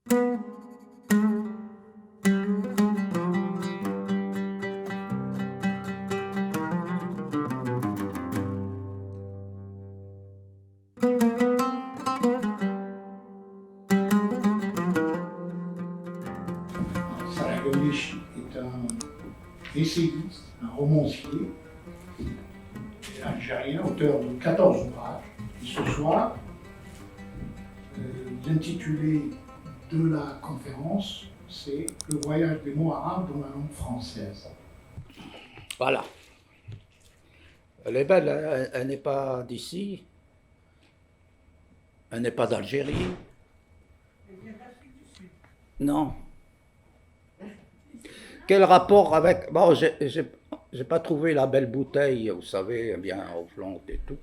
Saragovic est un essayiste, un romancier algérien, auteur de 14 ouvrages. Et ce soir, l'intitulé de la conférence, c'est « Le voyage des mots arabes dans la langue française ». Voilà. Elle est belle, elle n'est pas d'ici, elle n'est pas d'Algérie. Elle vient d'Afrique du Sud. Non. Quel rapport avec... Bon, j'ai pas trouvé la belle bouteille, vous savez, bien au flanc et tout.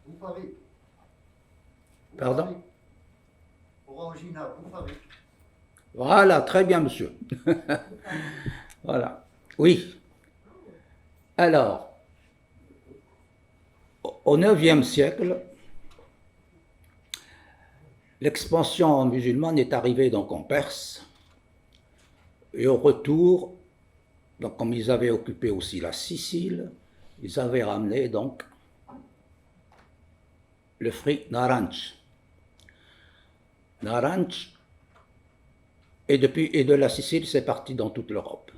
Vous parlez. Pardon? Original, vous parlez. Voilà, très bien, monsieur. Voilà. Oui. Alors, au IXe siècle, l'expansion musulmane est arrivée donc en Perse, et au retour, donc comme ils avaient occupé aussi la Sicile, ils avaient ramené donc le fruit naranj. Naranj, et de la Sicile, c'est parti dans toute l'Europe,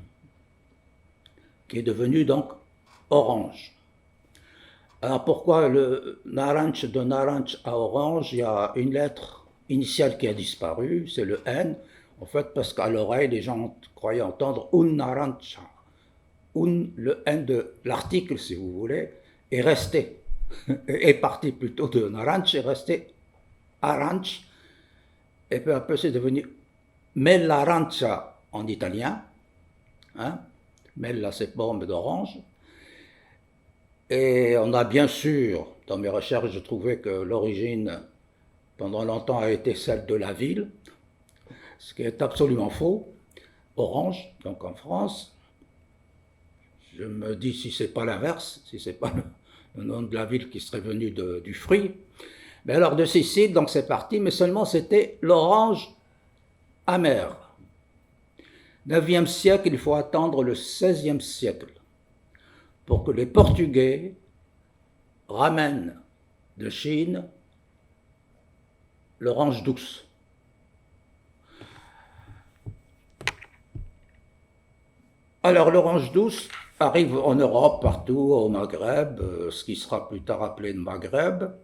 qui est devenu donc orange. Alors pourquoi le naranj, de naranj à orange, il y a une lettre initiale qui a disparu, c'est le N, en fait parce qu'à l'oreille, les gens croyaient entendre un naranj. Le N de l'article, si vous voulez, est resté, est parti plutôt de naranj, est resté aranj, et peu à peu c'est devenu Mell'arancia en italien, hein? Mella c'est pomme d'orange. Et on a bien sûr, dans mes recherches, je trouvais que l'origine, pendant longtemps, a été celle de la ville, ce qui est absolument faux. Orange, donc en France, je me dis si c'est pas l'inverse, si c'est pas le nom de la ville qui serait venu du fruit. Mais alors de Sicile, donc c'est parti, mais seulement c'était l'orange amère. 9e siècle, il faut attendre le 16e siècle pour que les Portugais ramènent de Chine l'orange douce. Alors l'orange douce arrive en Europe, partout, au Maghreb, ce qui sera plus tard appelé le Maghreb.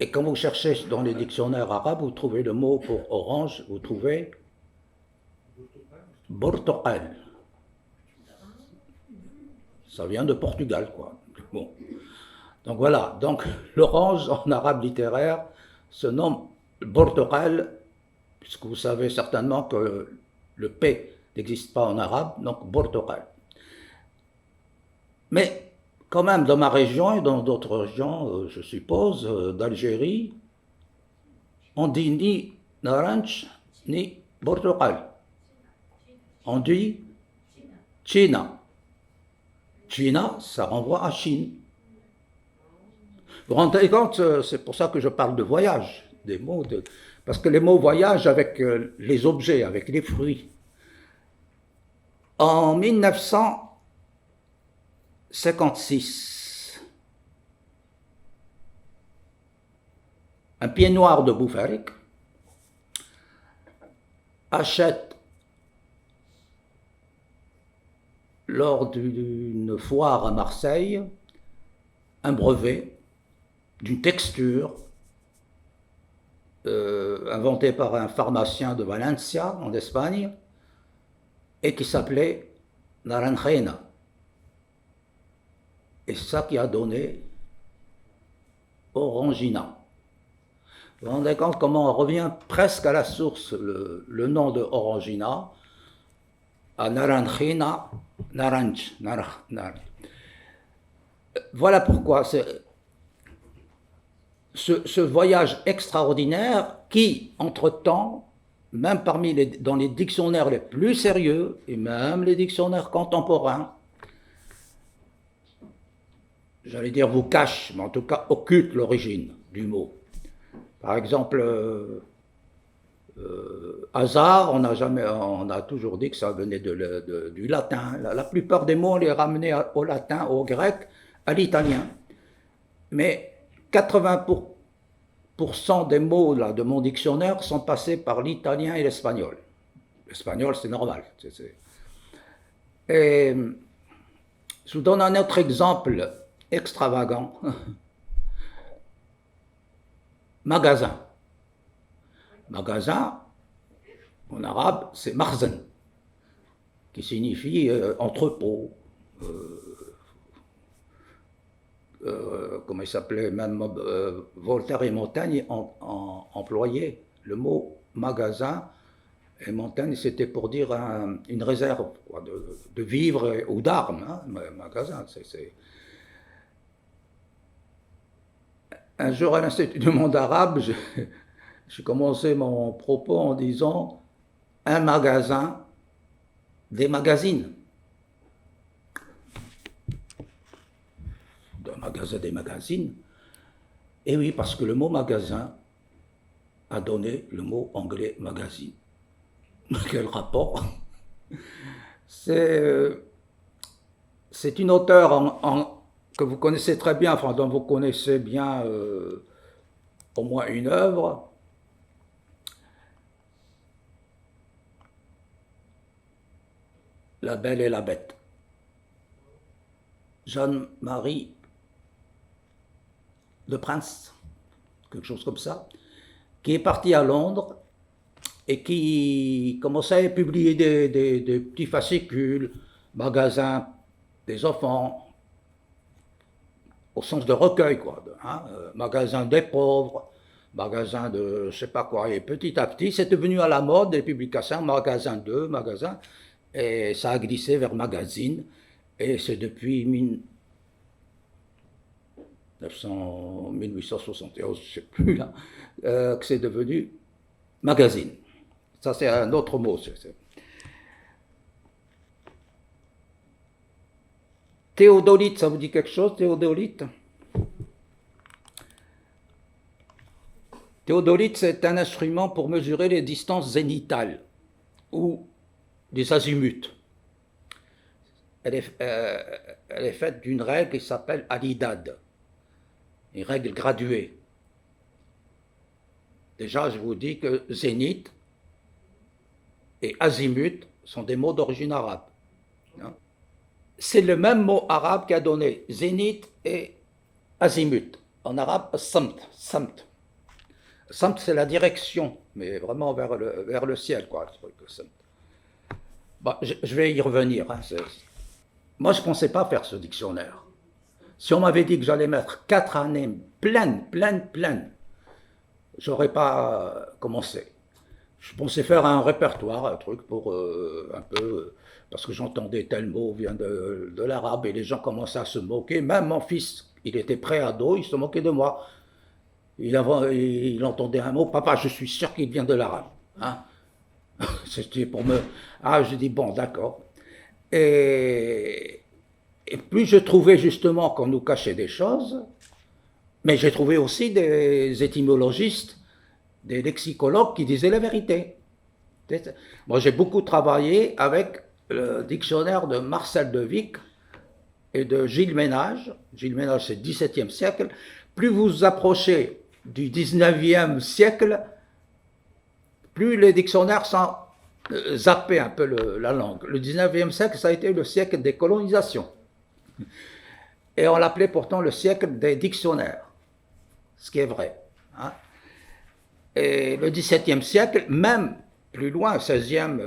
Et quand vous cherchez dans les dictionnaires arabes, vous trouvez le mot pour orange, vous trouvez Bortoqal. Ça vient de Portugal, quoi. Bon. Donc voilà, donc l'orange en arabe littéraire se nomme Bortoqal, puisque vous savez certainement que le P n'existe pas en arabe, donc Bortoqal. Mais quand même, dans ma région et dans d'autres régions, je suppose, d'Algérie, on dit ni naranj ni Bortoqal. On dit China. China, ça renvoie à Chine. Vous vous rendez compte, c'est pour ça que je parle de voyage, des mots parce que les mots voyagent avec les objets, avec les fruits. En 1956, un pied noir de Boufarik achète lors d'une foire à Marseille un brevet d'une texture inventée par un pharmacien de Valencia, en Espagne, et qui s'appelait Naranjena. Et c'est ça qui a donné Orangina. Vous vous rendez compte comment on revient presque à la source, le nom de Orangina, à Naranjina, Naranj. Voilà pourquoi ce voyage extraordinaire qui, entre-temps, même dans les dictionnaires les plus sérieux, et même les dictionnaires contemporains, j'allais dire vous cache, mais en tout cas occulte l'origine du mot. Par exemple, hasard, on a toujours dit que ça venait du latin. La plupart des mots, on les ramenait au latin, au grec, à l'italien. Mais 80% des mots là, de mon dictionnaire sont passés par l'italien et l'espagnol. L'espagnol, c'est normal. Et je vous donne un autre exemple extravagant. Magasin. Magasin, en arabe, c'est marzen, qui signifie entrepôt. Comment il s'appelait, même Voltaire et Montaigne employaient le mot magasin, et Montaigne c'était pour dire une réserve quoi, de vivres ou d'armes, hein, magasin. Un jour à l'Institut du monde arabe, j'ai commencé mon propos en disant un magasin, des magazines. D'un magasin des magazines. Et oui, parce que le mot magasin a donné le mot anglais magazine. Quel rapport? C'est une auteure que vous connaissez très bien, enfin dont vous connaissez bien au moins une œuvre. La Belle et la Bête. Jeanne-Marie Le Prince, quelque chose comme ça, qui est parti à Londres et qui commençait à publier des petits fascicules, magasins des enfants, au sens de recueil, quoi, hein, magasin des pauvres, magasin de je sais pas quoi, et petit à petit, c'est devenu à la mode des publications, magasin 2, magasin, et ça a glissé vers magazine, et c'est depuis 1871, je ne sais plus là, que c'est devenu magazine. Ça c'est un autre mot. Théodolite, ça vous dit quelque chose, théodolite? Théodolite, c'est un instrument pour mesurer les distances zénitales, ou des azimuts. Elle est faite d'une règle qui s'appelle Alidad, une règle graduée. Déjà, je vous dis que zénith et azimut sont des mots d'origine arabe. C'est le même mot arabe qui a donné zénith et azimut. En arabe, samt. Samt, c'est la direction, mais vraiment vers le ciel, quoi. Bon, je vais y revenir. Hein. Moi, je ne pensais pas faire ce dictionnaire. Si on m'avait dit que j'allais mettre 4 années pleines, j'aurais pas commencé. Je pensais faire un répertoire, un truc pour un peu, parce que j'entendais tel mot vient de l'arabe et les gens commençaient à se moquer. Même mon fils, il était pré-ado, il se moquait de moi. Il entendait un mot, papa, je suis sûr qu'il vient de l'arabe. Hein. C'était pour me... Ah, je dis, bon, d'accord. Et plus je trouvais justement qu'on nous cachait des choses, mais j'ai trouvé aussi des étymologistes, des lexicologues qui disaient la vérité. Moi, j'ai beaucoup travaillé avec le dictionnaire de Marcel de Vic et de Gilles Ménage. Gilles Ménage, c'est le XVIIe siècle. Plus vous vous approchez du XIXe siècle, plus les dictionnaires sont zappés un peu la langue. Le XIXe siècle, ça a été le siècle des colonisations. Et on l'appelait pourtant le siècle des dictionnaires, ce qui est vrai. Hein. Et le XVIIe siècle, même plus loin, XVIe,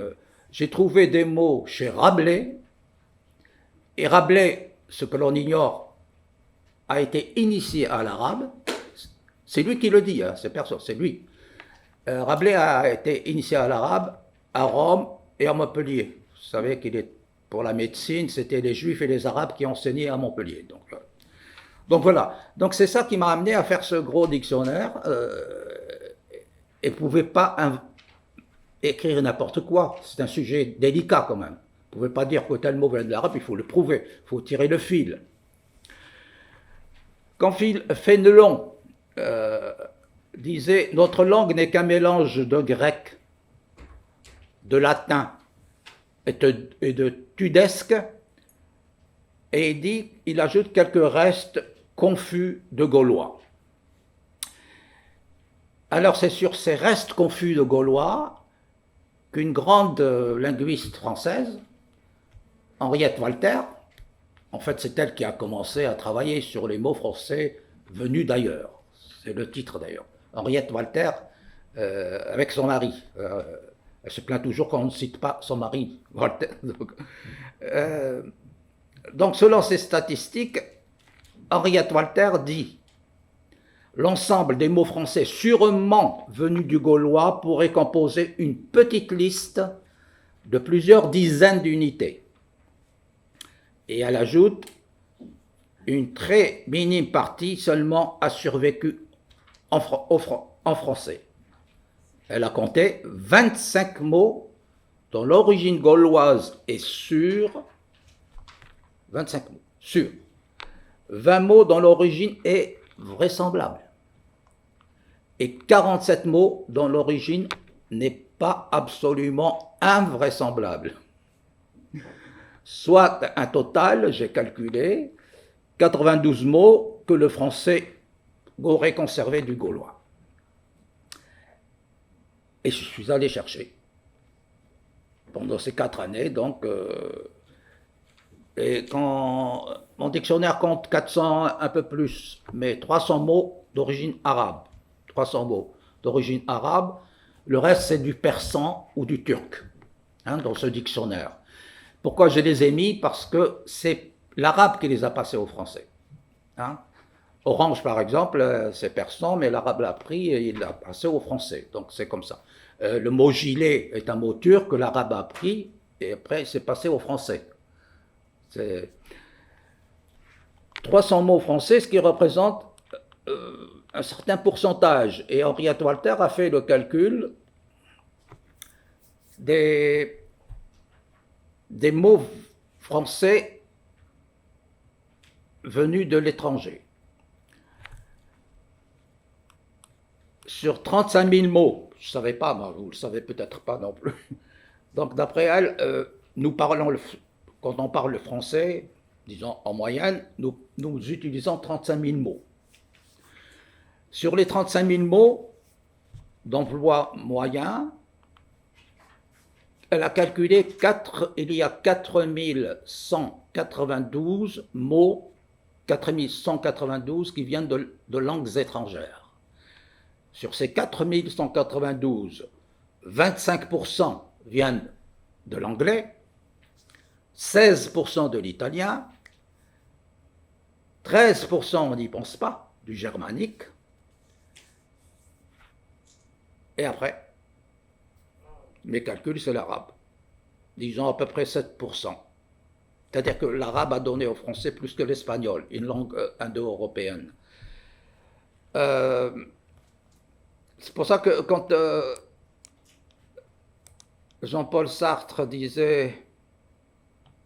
j'ai trouvé des mots chez Rabelais, et Rabelais, ce que l'on ignore, a été initié à l'arabe. C'est lui qui le dit, hein, c'est personne, c'est lui. Rabelais a été initié à l'arabe à Rome et à Montpellier. Vous savez qu'il est pour la médecine, c'était les Juifs et les Arabes qui enseignaient à Montpellier. Donc voilà. Donc c'est ça qui m'a amené à faire ce gros dictionnaire. Et vous ne pouvez pas écrire n'importe quoi. C'est un sujet délicat quand même. Vous ne pouvez pas dire que tel mot vient de l'arabe, il faut le prouver. Il faut tirer le fil. Quand Fénelon disait « Notre langue n'est qu'un mélange de grec, de latin et de tudesque », et il ajoute quelques restes confus de gaulois. Alors c'est sur ces restes confus de gaulois qu'une grande linguiste française, Henriette Walter, en fait c'est elle qui a commencé à travailler sur les mots français venus d'ailleurs, c'est le titre d'ailleurs, Henriette Walter avec son mari. Elle se plaint toujours qu'on ne cite pas son mari, Walter. Donc selon ces statistiques, Henriette Walter dit « L'ensemble des mots français sûrement venus du gaulois pourrait composer une petite liste de plusieurs dizaines d'unités. » Et elle ajoute « Une très minime partie seulement a survécu en français. » Elle a compté 25 mots dont l'origine gauloise est sûre, 25 mots, sûrs, 20 mots dont l'origine est vraisemblable, et 47 mots dont l'origine n'est pas absolument invraisemblable. Soit un total, j'ai calculé, 92 mots que le français aurait conservé du gaulois. Et je suis allé chercher, pendant ces 4 années, donc, et quand mon dictionnaire compte 400, un peu plus, mais 300 mots d'origine arabe, 300 mots d'origine arabe, le reste c'est du persan ou du turc, dans ce dictionnaire. Pourquoi je les ai mis? Parce que c'est l'arabe qui les a passés au français. Orange, par exemple, c'est persan, mais l'arabe l'a pris et il l'a passé au français. Donc c'est comme ça. Le mot gilet est un mot turc que l'arabe a pris et après c'est passé au français. C'est 300 mots français, ce qui représente un certain pourcentage. Et Henriette Walter a fait le calcul des mots français venus de l'étranger. Sur 35 000 mots, je ne savais pas, moi, vous ne le savez peut-être pas non plus. Donc d'après elle, quand on parle le français, disons en moyenne, nous utilisons 35 000 mots. Sur les 35 000 mots d'emploi moyen, elle a calculé il y a 4192 mots, 4192 qui viennent de langues étrangères. Sur ces 4192, 25% viennent de l'anglais, 16% de l'italien, 13% on n'y pense pas, du germanique, et après, mes calculs, c'est l'arabe. Disons à peu près 7%. C'est-à-dire que l'arabe a donné au français plus que l'espagnol, une langue indo-européenne. C'est pour ça que quand Jean-Paul Sartre disait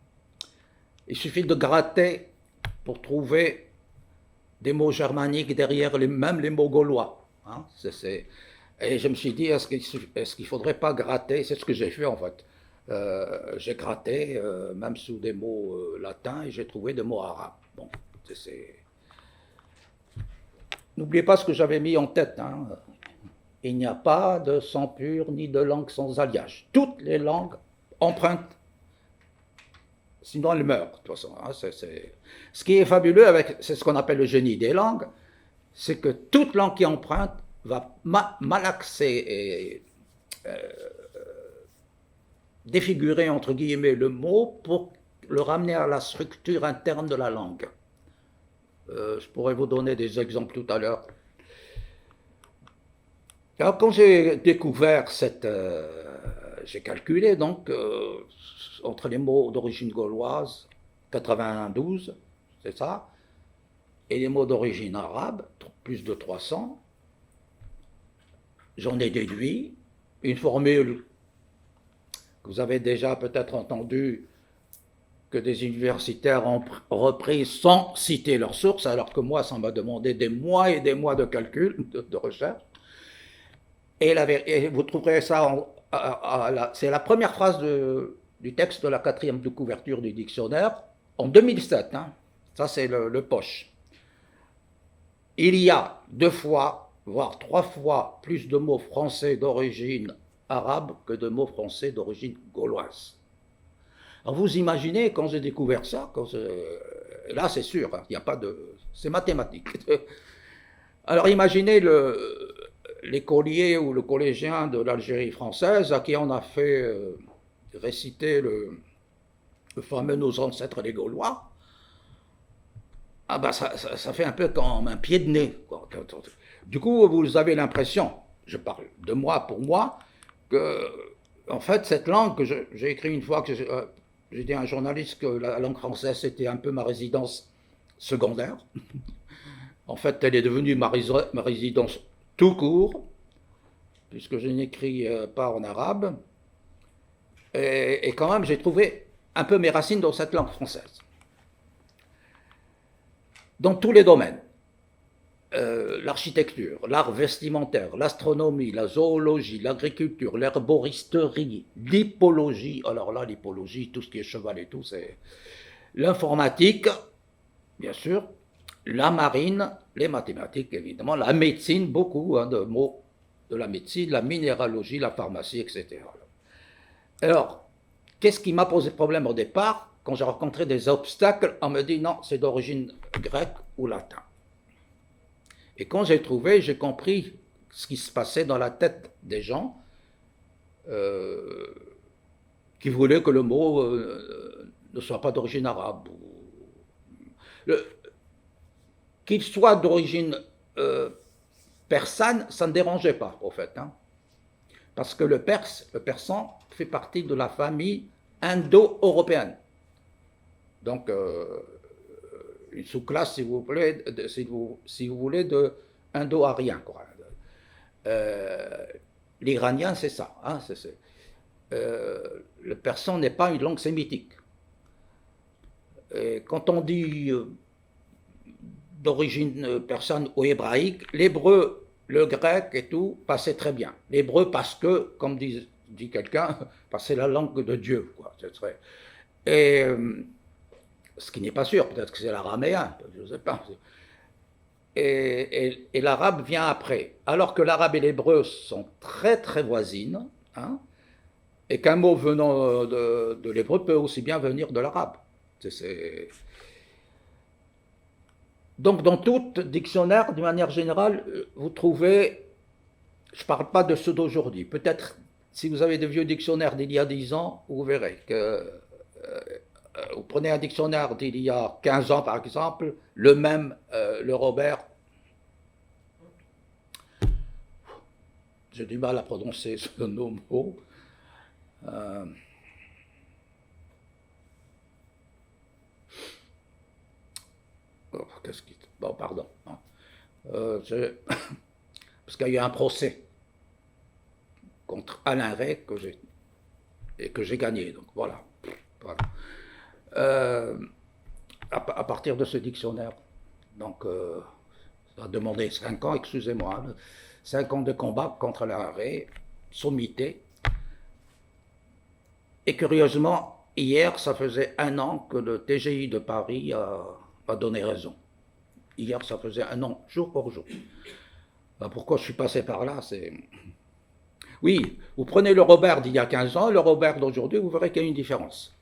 « Il suffit de gratter pour trouver des mots germaniques derrière même les mots gaulois. » Et je me suis dit, est-ce qu'il ne faudrait pas gratter? C'est ce que j'ai fait en fait. J'ai gratté, même sous des mots latins, et j'ai trouvé des mots arabes. Bon, n'oubliez pas ce que j'avais mis en tête. Il n'y a pas de sang pur ni de langue sans alliage. Toutes les langues empruntent, sinon elles meurent. De toute façon, Ce qui est fabuleux, c'est ce qu'on appelle le génie des langues, c'est que toute langue qui emprunte va malaxer et défigurer, entre guillemets, le mot pour le ramener à la structure interne de la langue. Je pourrais vous donner des exemples tout à l'heure. Alors, quand j'ai découvert j'ai calculé donc entre les mots d'origine gauloise, 92, c'est ça, et les mots d'origine arabe, plus de 300, j'en ai déduit une formule que vous avez déjà peut-être entendu, que des universitaires ont repris sans citer leurs sources, alors que moi, ça m'a demandé des mois et des mois de calcul, de recherche. Et vous trouverez ça, c'est la première phrase du texte de la 4e de couverture du dictionnaire, en 2007. Hein. Ça, c'est le poche. Il y a 2 fois, voire 3 fois plus de mots français d'origine arabe que de mots français d'origine gauloise. Alors vous imaginez, quand j'ai découvert ça, là c'est sûr, il n'y a pas de... c'est mathématique. Alors imaginez l'écolier ou le collégien de l'Algérie française à qui on a fait réciter le fameux Nos ancêtres les Gaulois. Ah ben ça fait un peu comme un pied de nez. Du coup, vous avez l'impression, je parle de moi pour moi, que en fait cette langue que j'ai écrit une fois que j'ai dit à un journaliste que la langue française c'était un peu ma résidence secondaire. En fait, elle est devenue ma résidence tout court, puisque je n'écris pas en arabe. Et quand même, j'ai trouvé un peu mes racines dans cette langue française. Dans tous les domaines. L'architecture, l'art vestimentaire, l'astronomie, la zoologie, l'agriculture, l'herboristerie, l'hippologie, alors là, l'hippologie, tout ce qui est cheval et tout, c'est l'informatique, bien sûr, la marine, les mathématiques, évidemment, la médecine, beaucoup de mots de la médecine, la minéralogie, la pharmacie, etc. Alors, qu'est-ce qui m'a posé problème au départ? Quand j'ai rencontré des obstacles, on me dit non, c'est d'origine grecque ou latin. Et quand j'ai compris ce qui se passait dans la tête des gens qui voulaient que le mot ne soit pas d'origine arabe. Qu'il soit d'origine persane, ça ne dérangeait pas, au fait. Hein, parce que le persan fait partie de la famille indo-européenne. Donc, une sous-classe, si vous voulez, de indo-arien. L'iranien, c'est ça. Hein, le persan n'est pas une langue sémitique. Et quand on dit d'origine persane ou hébraïque, l'hébreu, le grec et tout passaient très bien. L'hébreu parce que, comme dit quelqu'un, c'est la langue de Dieu. Quoi. Et ce qui n'est pas sûr, peut-être que c'est l'araméen, je ne sais pas. Et l'arabe vient après. Alors que l'arabe et l'hébreu sont très très voisines, hein, et qu'un mot venant de l'hébreu peut aussi bien venir de l'arabe. Donc dans tout dictionnaire, d'une manière générale, vous trouvez, je ne parle pas de ceux d'aujourd'hui, peut-être si vous avez des vieux dictionnaires d'il y a 10 ans, vous verrez que vous prenez un dictionnaire d'il y a 15 ans par exemple, le même, le Robert, j'ai du mal à prononcer ce nom. Bon, pardon. Parce qu'il y a eu un procès contre Alain Ray que j'ai gagné. Donc voilà. À partir de ce dictionnaire, donc ça a demandé 5 ans, excusez-moi, 5 ans de combat contre Alain Ray, sommité. Et curieusement, hier, ça faisait 1 an que le TGI de Paris a donné raison. Hier, ça faisait 1 an, jour pour jour. Alors pourquoi je suis passé par là, c'est... Oui, vous prenez le Robert d'il y a 15 ans, le Robert d'aujourd'hui, vous verrez qu'il y a une différence.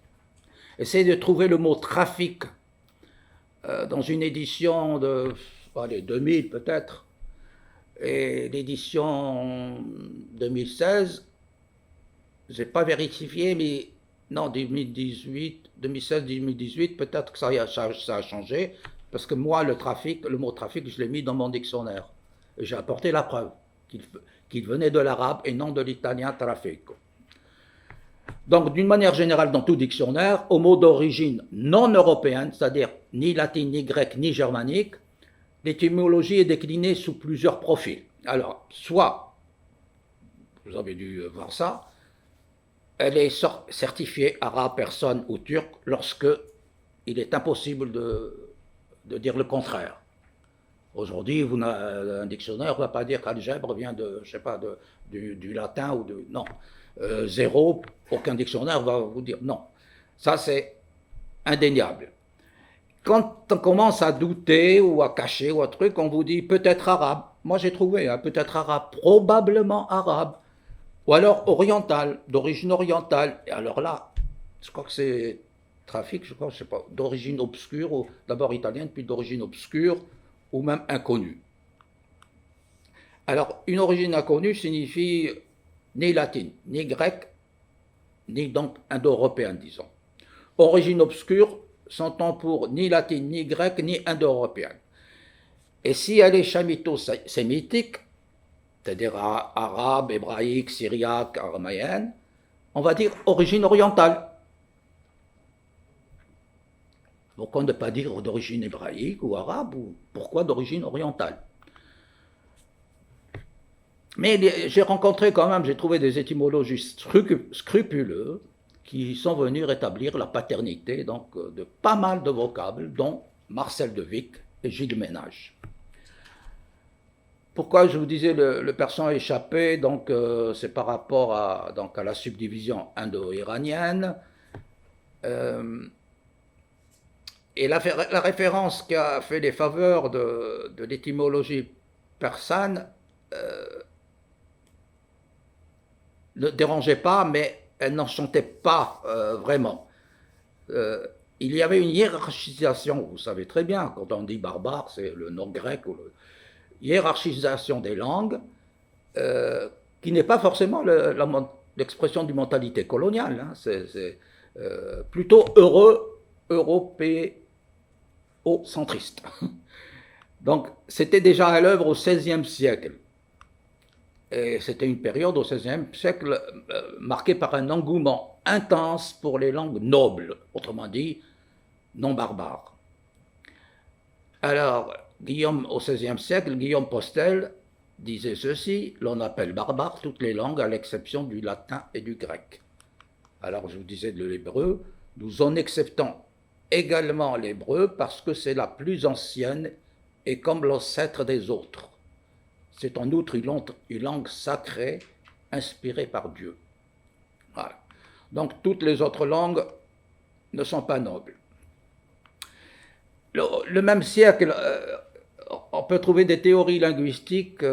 Essayez de trouver le mot trafic dans une édition de 2000 peut-être, et l'édition 2016, je n'ai pas vérifié, mais non, 2016-2018, peut-être que ça a changé, parce que moi, le mot trafic, je l'ai mis dans mon dictionnaire. Et j'ai apporté la preuve qu'il venait de l'arabe et non de l'italien trafico. Donc, d'une manière générale, dans tout dictionnaire, aux mots d'origine non européenne, c'est-à-dire ni latine, ni grecque, ni germanique, l'étymologie est déclinée sous plusieurs profils. Alors, soit, vous avez dû voir ça, elle est certifiée arabe, persane ou turc lorsque il est impossible de dire le contraire. Aujourd'hui, un dictionnaire ne va pas dire qu'algèbre vient de, je sais pas, du latin ou de... Non. Zéro, aucun dictionnaire va vous dire non. Ça, c'est indéniable. Quand on commence à douter ou à cacher ou un truc, on vous dit peut-être arabe. Moi, j'ai trouvé, hein, peut-être arabe, probablement arabe. Ou alors oriental, d'origine orientale. Et alors là, je crois que c'est trafic, je crois, je sais pas, d'origine obscure, ou d'abord italienne, puis d'origine obscure, ou même inconnue. Alors, une origine inconnue signifie ni latine, ni grecque, ni donc indo-européenne, disons. Origine obscure s'entend pour ni latine, ni grecque, ni indo-européenne. Et si elle est chamito-sémitique, c'est-à-dire arabe, hébraïque, syriaque, araméenne, on va dire origine orientale. Pourquoi ne pas dire d'origine hébraïque ou arabe, ou pourquoi d'origine orientale? Mais j'ai rencontré quand même, j'ai trouvé des étymologistes scrupuleux qui sont venus rétablir la paternité donc, de pas mal de vocables, dont Marcel de Vic et Gilles Ménage. Pourquoi je vous disais le persan échappé, donc c'est par rapport à la subdivision indo-iranienne. Et la référence qui a fait les faveurs de l'étymologie persane ne dérangeait pas, mais elle n'enchantait pas vraiment. Il y avait une hiérarchisation, vous savez très bien, quand on dit barbare, c'est le nom grec, ou hiérarchisation des langues, qui n'est pas forcément l'expression d'une mentalité coloniale, hein, c'est plutôt européocentriste. Donc, c'était déjà à l'œuvre au XVIe siècle. Et c'était une période au XVIe siècle marquée par un engouement intense pour les langues nobles, autrement dit, non barbares. Alors, au XVIe siècle, Guillaume Postel disait ceci: l'on appelle barbare toutes les langues à l'exception du latin et du grec. Alors, je vous disais de l'hébreu, nous en acceptons également l'hébreu parce que c'est la plus ancienne et comme l'ancêtre des autres. C'est en outre une langue sacrée, inspirée par Dieu. Voilà. Donc toutes les autres langues ne sont pas nobles. Le même siècle, on peut trouver des théories linguistiques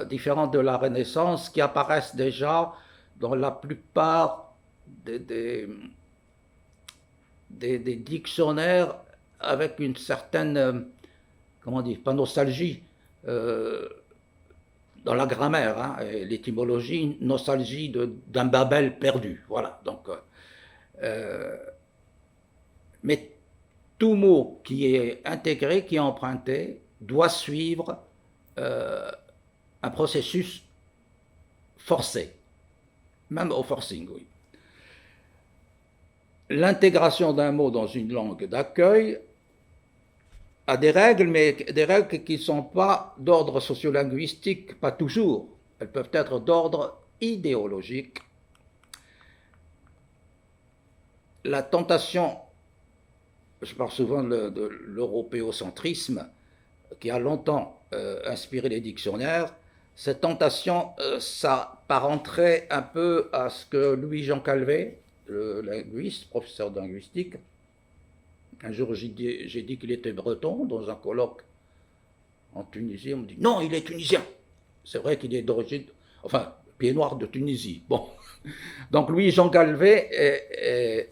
différentes de la Renaissance qui apparaissent déjà dans la plupart des dictionnaires avec une certaine... comment dire, pas nostalgie, dans la grammaire, hein, et l'étymologie, nostalgie d'un Babel perdu, voilà. Donc, mais tout mot qui est intégré, qui est emprunté, doit suivre un processus forcé, même au forcing, oui. L'intégration d'un mot dans une langue d'accueil a des règles, mais des règles qui ne sont pas d'ordre sociolinguistique, pas toujours. Elles peuvent être d'ordre idéologique. La tentation, je parle souvent de l'européocentrisme, qui a longtemps inspiré les dictionnaires, cette tentation s'apparenterait un peu à ce que Louis-Jean Calvet, le linguiste, professeur de linguistique, un jour, j'ai dit qu'il était breton dans un colloque en Tunisie. On me dit non, il est tunisien. C'est vrai qu'il est d'origine, enfin, pied noir de Tunisie. Bon. Donc, Louis-Jean Calvet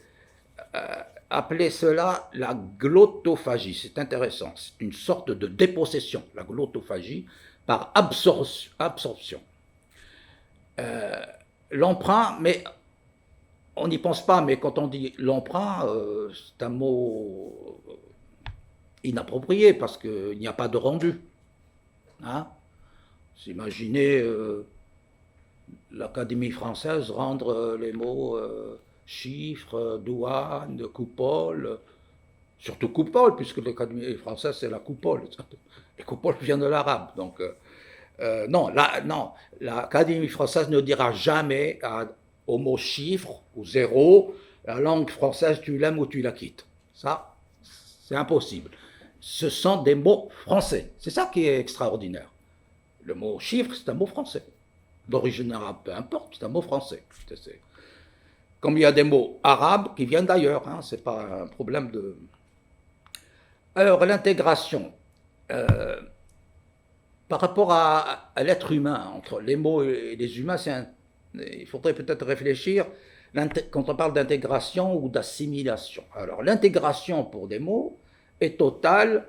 appelait cela la glottophagie. C'est intéressant. C'est une sorte de dépossession, la glottophagie, par absorption. L'emprunt, mais. On n'y pense pas, mais quand on dit l'emprunt, c'est un mot inapproprié parce qu'il n'y a pas de rendu. Hein? Imaginez l'Académie française rendre les mots chiffres, douane, coupole, surtout coupole, puisque l'Académie française c'est la coupole. Et coupole vient de l'arabe. Donc, non, l'Académie française ne dira jamais au mot chiffre ou zéro, la langue française, tu l'aimes ou tu la quittes. Ça, c'est impossible. ce sont des mots français. C'est ça qui est extraordinaire. Le mot chiffre, c'est un mot français. D'origine arabe, peu importe, c'est un mot français. Comme il y a des mots arabes qui viennent d'ailleurs, hein, c'est pas un problème de... Alors, l'intégration, par rapport à l'être humain, entre les mots et les humains, il faudrait peut-être réfléchir quand on parle d'intégration ou d'assimilation. Alors, l'intégration pour des mots est totale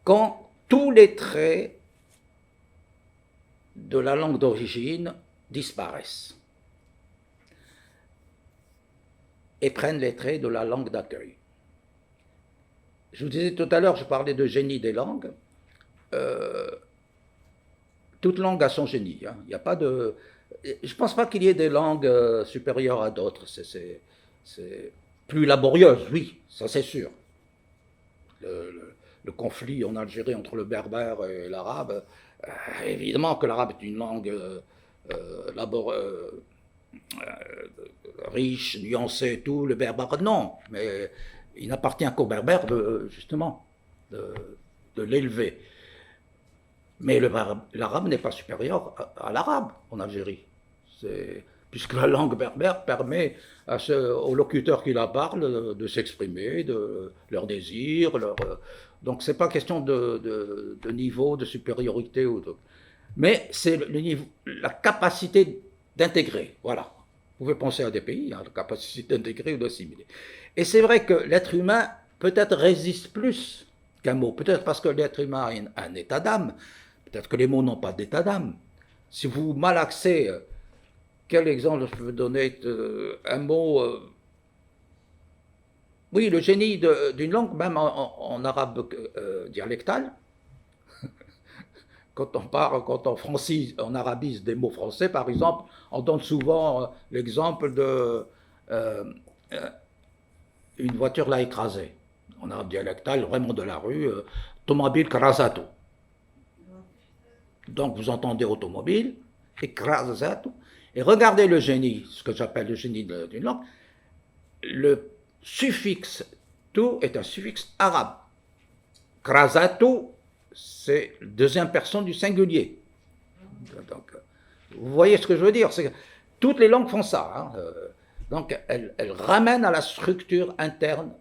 quand tous les traits de la langue d'origine disparaissent et prennent les traits de la langue d'accueil. Je vous disais tout à l'heure, je parlais de génie des langues. Toute langue a son génie. Hein. Il n'y a pas de... Je ne pense pas qu'il y ait des langues supérieures à d'autres. C'est plus laborieuses, oui, ça c'est sûr. Le conflit en Algérie entre le berbère et l'arabe, évidemment que l'arabe est une langue riche, nuancée et tout, le berbère non, mais il n'appartient qu'aux berbères justement de l'élever. Mais l'arabe n'est pas supérieur à l'arabe en Algérie. Puisque la langue berbère permet aux locuteurs qui la parlent de s'exprimer, de leurs désirs. Donc, ce n'est pas question de niveau, de supériorité. Mais c'est la capacité d'intégrer. Voilà. Vous pouvez penser à des pays, hein, la capacité d'intégrer ou d'assimiler. Et c'est vrai que l'être humain peut-être résiste plus qu'un mot. Peut-être parce que l'être humain a un état d'âme. Peut-être que les mots n'ont pas d'état d'âme. Si vous malaxez, quel exemple je peux donner? Un mot... oui, le génie d'une langue, même en arabe dialectal. Quand on francise, on arabise des mots français, par exemple, on donne souvent l'exemple de une voiture l'a écrasée. En arabe dialectal, vraiment de la rue, automobile krasato. Donc vous entendez automobile, écrasato, et regardez le génie, ce que j'appelle le génie d'une langue. Le suffixe tout est un suffixe arabe. Krasato, c'est la deuxième personne du singulier. Donc, vous voyez ce que je veux dire? Toutes les langues font ça. Hein. Donc, elles ramènent à la structure interne.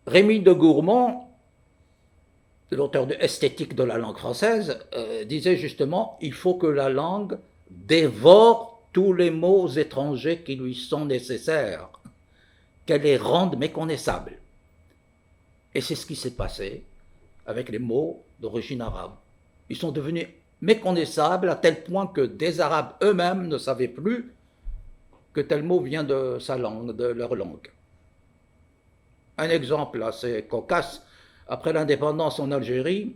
Rémy de Gourmont, l'auteur de Esthétique de la langue française, disait justement, il faut que la langue dévore tous les mots étrangers qui lui sont nécessaires, qu'elle les rende méconnaissables. Et c'est ce qui s'est passé avec les mots d'origine arabe. Ils sont devenus méconnaissables à tel point que des Arabes eux-mêmes ne savaient plus que tel mot vient de sa langue, de leur langue. Un exemple assez cocasse, après l'indépendance en Algérie,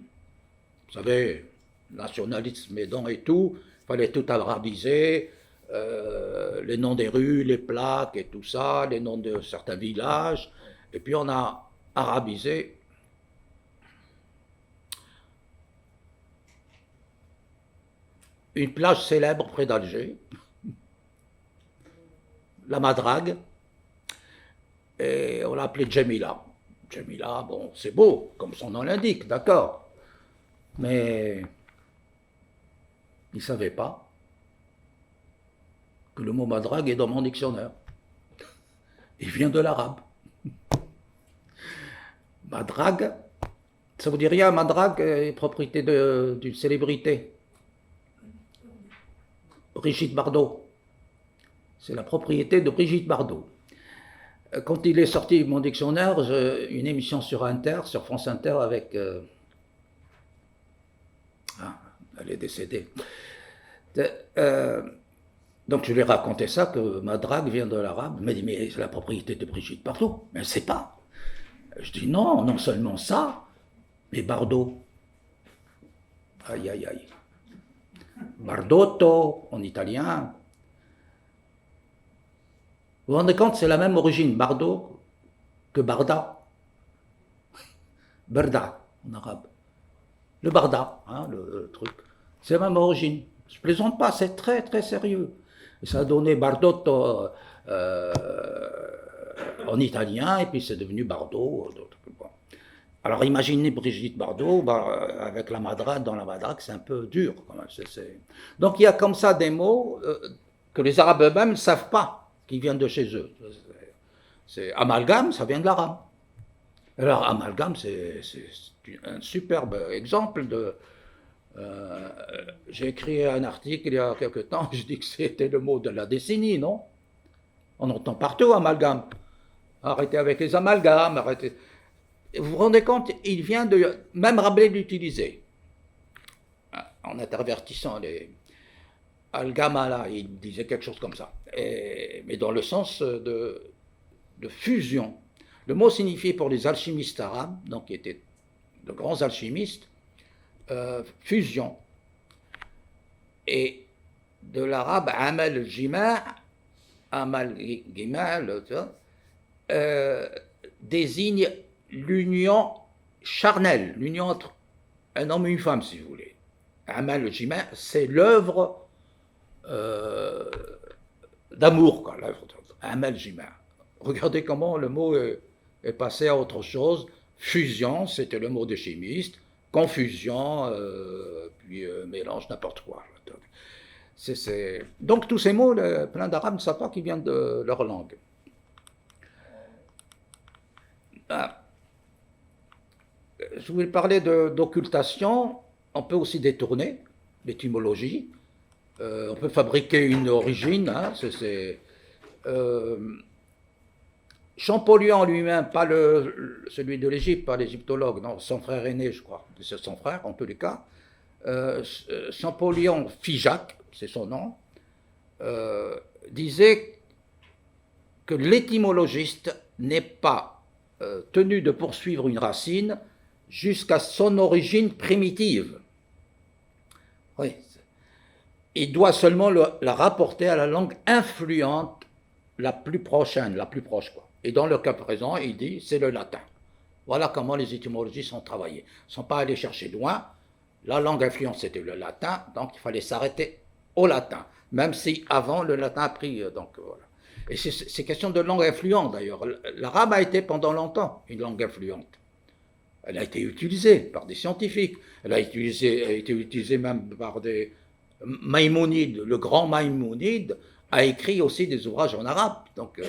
vous savez, nationalisme aidant et tout, il fallait tout arabiser, les noms des rues, les plaques et tout ça, les noms de certains villages, et puis on a arabisé une plage célèbre près d'Alger, la Madrague, et on l'a appelée Djemila. Djemila, bon, c'est beau, comme son nom l'indique, d'accord, mais il ne savait pas que le mot Madrague est dans mon dictionnaire. Il vient de l'arabe. Madrague, ça vous dit rien? Madrague est propriété d'une célébrité. Brigitte Bardot. C'est la propriété de Brigitte Bardot. Quand il est sorti mon dictionnaire, une émission sur Inter, sur France Inter avec... elle est décédée. Donc je lui ai raconté ça, que Madrague vient de l'arabe. Il m'a dit, mais c'est la propriété de Brigitte Bardot. Mais elle ne sait pas. Je dis, non, non seulement ça, mais Bardot. Aïe, aïe, aïe. Bardotto, en italien. Vous vous rendez compte, c'est la même origine, Bardo, que Barda. Berda, en arabe. Le Barda, hein, le truc. C'est la même origine. Je ne plaisante pas, c'est très très sérieux. Et ça a donné Bardotto en italien, et puis c'est devenu Bardot. Bon. Alors imaginez Brigitte Bardot avec la madrague, dans la madrague, c'est un peu dur quand même. Donc il y a comme ça des mots que les Arabes eux-mêmes ne savent pas, qui viennent de chez eux. C'est amalgame, ça vient de l'arabe. Alors amalgame, c'est un superbe exemple de... j'ai écrit un article il y a quelque temps, je dis que c'était le mot de la décennie, non? On entend partout amalgame. Arrêtez avec les amalgames, arrêtez. Vous vous rendez compte, il vient de... Même Rabelais l'utilisait. En intervertissant les... Al-Gamala, il disait quelque chose comme ça. Mais dans le sens de fusion. Le mot signifiait pour les alchimistes arabes, donc qui étaient de grands alchimistes, fusion. Et de l'arabe, amal jima', amal gima', désigne l'union charnelle, l'union entre un homme et une femme, si vous voulez. Amal jima', c'est l'œuvre d'amour, quoi, l'œuvre amal jima'. Regardez comment le mot est passé à autre chose. Fusion, c'était le mot des chimistes. Confusion, puis mélange, n'importe quoi. Donc tous ces mots, plein d'Arabes ne savent pas qu'ils viennent de leur langue. Je voulais parler d'occultation. On peut aussi détourner l'étymologie. On peut fabriquer une origine. Hein, Champollion lui-même, pas celui de l'Égypte, pas l'égyptologue, non, son frère aîné, je crois, c'est son frère en tous les cas. Champollion Figeac, c'est son nom, disait que l'étymologiste n'est pas tenu de poursuivre une racine jusqu'à son origine primitive. Oui. Il doit seulement la rapporter à la langue influente la plus prochaine, la plus proche, quoi. Et dans le cas présent, il dit, c'est le latin. Voilà comment les étymologistes ont travaillé. Ils ne sont pas allés chercher loin. La langue influente, c'était le latin, donc il fallait s'arrêter au latin, même si avant, le latin a pris, donc voilà. Et c'est question de langue influente, d'ailleurs. L'arabe a été pendant longtemps une langue influente. Elle a été utilisée par des scientifiques. Elle a été utilisée même par des... Maïmonide, le grand Maïmonide, a écrit aussi des ouvrages en arabe. Donc,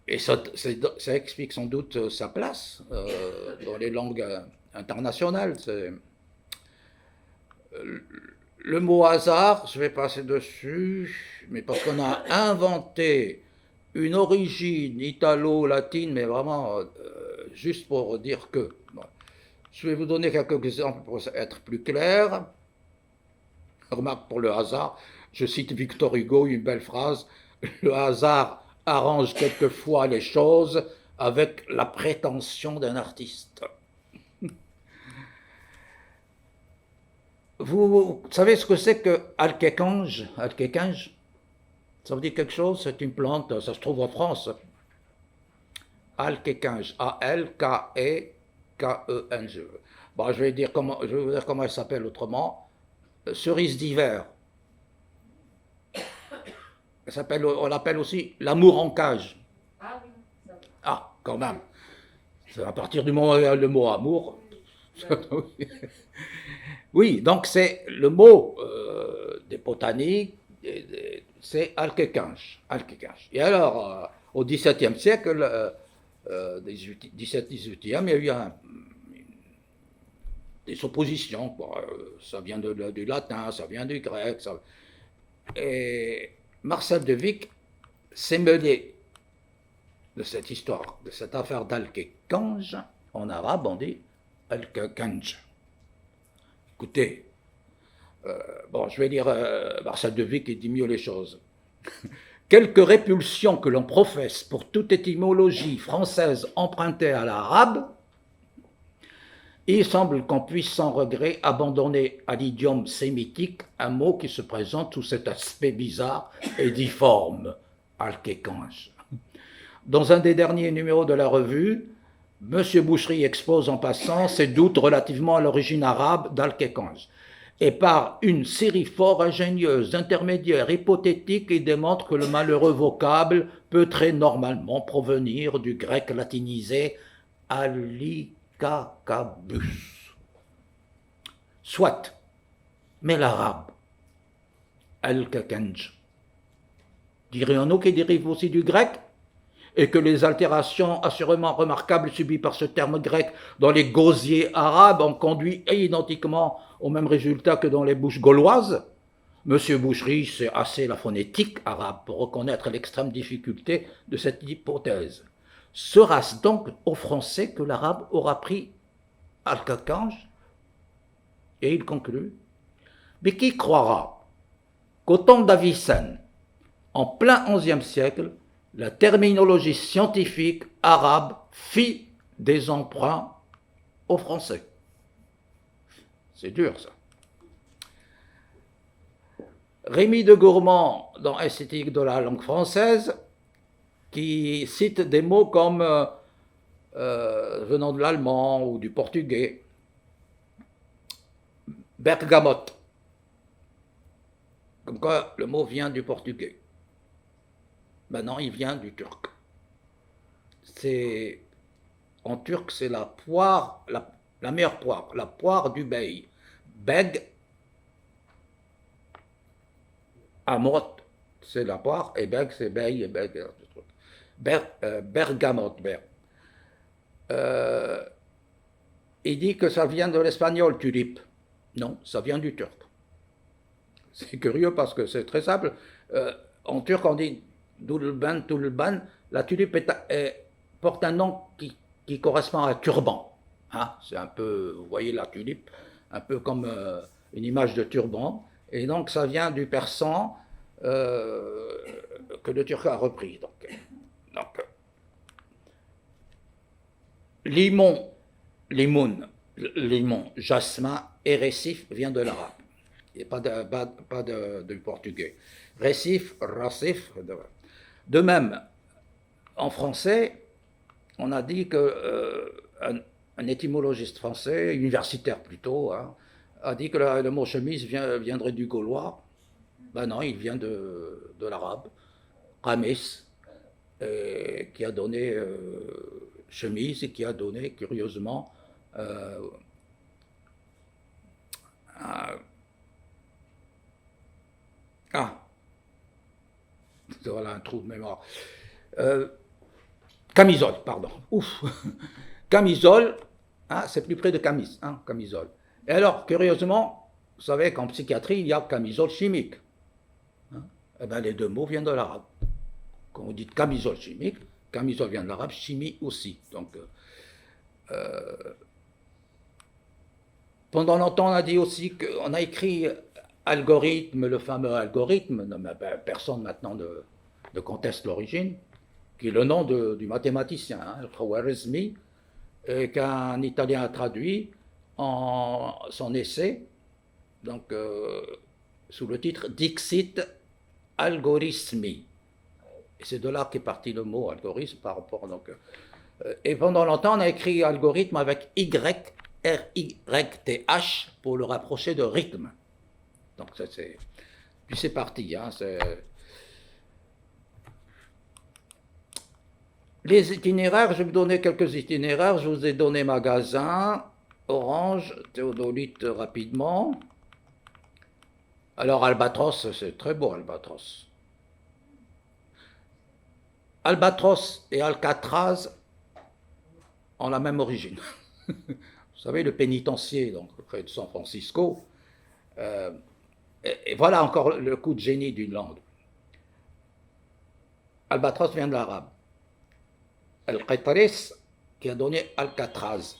et ça explique sans doute sa place dans les langues internationales. Le mot hasard, je vais passer dessus, mais parce qu'on a inventé une origine italo-latine, mais vraiment juste pour dire que. Bon. Je vais vous donner quelques exemples pour être plus clair. Remarque pour le hasard, je cite Victor Hugo, une belle phrase, le hasard arrange quelquefois les choses avec la prétention d'un artiste. Vous savez ce que c'est que alkékange? Ça vous dit quelque chose? C'est une plante, ça se trouve en France. Alkékange, A-L-K-E-K-E-N-G. Bon, je vais vous dire comment elle s'appelle autrement. Cerise d'hiver. On l'appelle aussi l'amour en cage. Ah oui, ça va. Ah, quand même. C'est à partir du moment où il y a le mot amour. Oui, donc c'est le mot des botaniques, c'est alkékange. Et alors, au XVIIe siècle, 17-18e, il y a eu des oppositions. Quoi. Ça vient du latin, ça vient du grec. Et Marcel de Vic s'est mêlé de cette histoire, de cette affaire d'alkékange. En arabe, on dit alkékange. Écoutez, je vais dire, Marcel de Vic, il dit mieux les choses. Quelque répulsion que l'on professe pour toute étymologie française empruntée à l'arabe, il semble qu'on puisse sans regret abandonner à l'idiome sémitique un mot qui se présente sous cet aspect bizarre et difforme, alkékange. Dans un des derniers numéros de la revue, M. Boucherie expose en passant ses doutes relativement à l'origine arabe d'alkékange. et par une série fort ingénieuse d'intermédiaires hypothétiques, il démontre que le malheureux vocable peut très normalement provenir du grec latinisé alikakabus. Soit, mais l'arabe, al-kakanj, dirions-nous qu'il dérive aussi du grec, et que les altérations assurément remarquables subies par ce terme grec dans les gosiers arabes ont conduit identiquement au même résultat que dans les bouches gauloises. Monsieur Boucherie sait assez la phonétique arabe pour reconnaître l'extrême difficulté de cette hypothèse. Sera-ce donc au français que l'arabe aura pris al-kakanj? Et il conclut: mais qui croira qu'au temps d'Avicenne, en plein XIe siècle, la terminologie scientifique arabe fit des emprunts au français? C'est dur, ça. Rémy de Gourmand, dans Esthétique de la langue française, qui cite des mots comme venant de l'allemand ou du portugais. Bergamote. Comme quoi le mot vient du portugais. Maintenant, il vient du turc. En turc, c'est la poire, la meilleure poire, la poire du bey. Beg, amot, c'est la poire, et beg, c'est bey, et beg, bergamote. Il dit que ça vient de l'espagnol, tulipe. Non, ça vient du turc. C'est curieux parce que c'est très simple. En turc, on dit Dulban, Tulban, la tulipe porte un nom qui correspond à un turban. Hein, c'est un peu, vous voyez la tulipe, un peu comme une image de turban. Et donc ça vient du persan que le turc a repris. Donc limon, jasmin et récif vient de l'arabe. Et pas du portugais. Récif, racif. De même, en français, on a dit que un étymologiste français, universitaire plutôt, hein, a dit que le mot chemise viendrait du gaulois. Ben non, il vient de l'arabe. Qamis, qui a donné chemise et qui a donné, curieusement, voilà un trou de mémoire. Camisole, pardon. Ouf. Camisole, hein, c'est plus près de camis, hein, camisole. Et alors, curieusement, vous savez qu'en psychiatrie, il y a camisole chimique. Hein, et bien, les deux mots viennent de l'arabe. Quand vous dites camisole chimique, camisole vient de l'arabe, chimie aussi. Donc, pendant longtemps, on a dit aussi qu'on a écrit algorithme, le fameux algorithme, personne maintenant ne conteste l'origine, qui est le nom du mathématicien, hein, Khwarizmi, qu'un Italien a traduit en son essai, donc sous le titre Dixit algorithmi. Et c'est de là qu'est parti le mot algorithme par rapport. Donc, et pendant longtemps, on a écrit algorithme avec Y, R-Y-T-H, pour le rapprocher de rythme. Donc, puis c'est parti. Hein, les itinéraires, je vais vous donner quelques itinéraires. Je vous ai donné Magasin, Orange, Théodolite rapidement. Alors, Albatros, c'est très beau, Albatros. Albatros et Alcatraz ont la même origine. Vous savez, le pénitencier, donc près de San Francisco. Et voilà encore le coup de génie d'une langue. Albatros vient de l'arabe. Al-Qatris, qui a donné Alcatraz.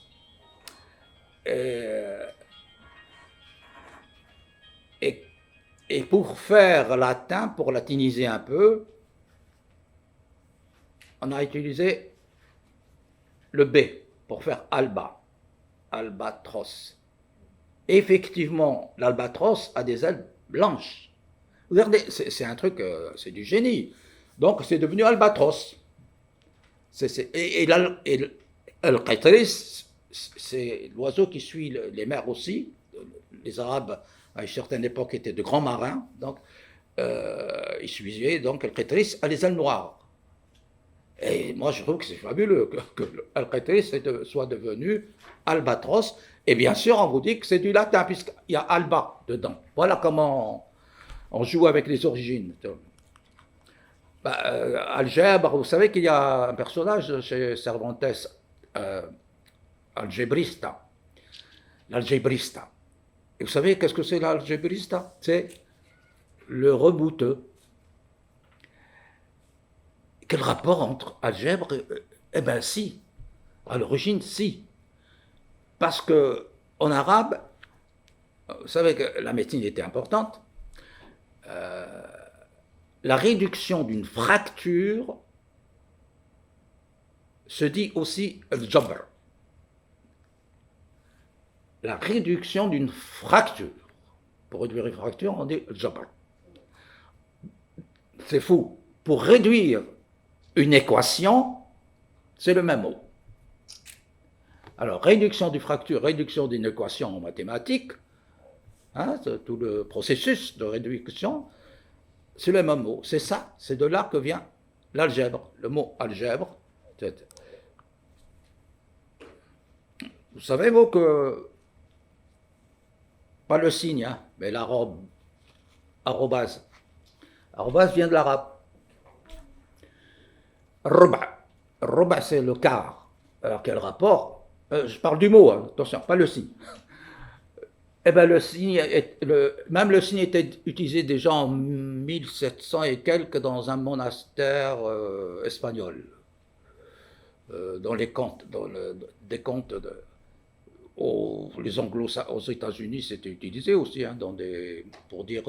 Et pour faire latin, pour latiniser un peu, on a utilisé le B pour faire alba, albatros. Effectivement, l'albatros a des ailes blanches. Regardez, c'est un truc, c'est du génie. Donc c'est devenu albatros. Et al-Qatris, c'est l'oiseau qui suit les mers aussi. Les Arabes à une certaine époque, étaient de grands marins. Donc, ils suivaient donc Al-Qitris à les ailes noires. Et moi, je trouve que c'est fabuleux que Al-Qitris soit devenu Albatros. Et bien sûr, on vous dit que c'est du latin, puisqu'il y a Alba dedans. Voilà comment on joue avec les origines. Algèbre, vous savez qu'il y a un personnage chez Cervantes, algébrista. L'algébrista. Et vous savez qu'est-ce que c'est l'algébrista? C'est le rebouteux. Quel rapport entre algèbre eh bien si, à l'origine si. Parce que en arabe, vous savez que la médecine était importante, la réduction d'une fracture se dit aussi al-jabr. La réduction d'une fracture. Pour réduire une fracture, on dit al-jabr. C'est fou. Pour réduire une équation, c'est le même mot. Alors, réduction d'une fracture, réduction d'une équation en mathématiques, hein, tout le processus de réduction, c'est le même mot. C'est ça, c'est de là que vient l'algèbre. Le mot algèbre. Vous savez, vous, que, pas le signe, hein, mais l'arrobe, arrobase. Arrobase vient de l'arabe. Roba, c'est le quart. Alors, quel rapport? Je parle du mot, hein, attention, pas le signe. Eh bien, même le signe était utilisé déjà en 1700 et quelques dans un monastère espagnol. Dans les contes, des contes les anglo aux États-Unis, c'était utilisé aussi, hein, pour dire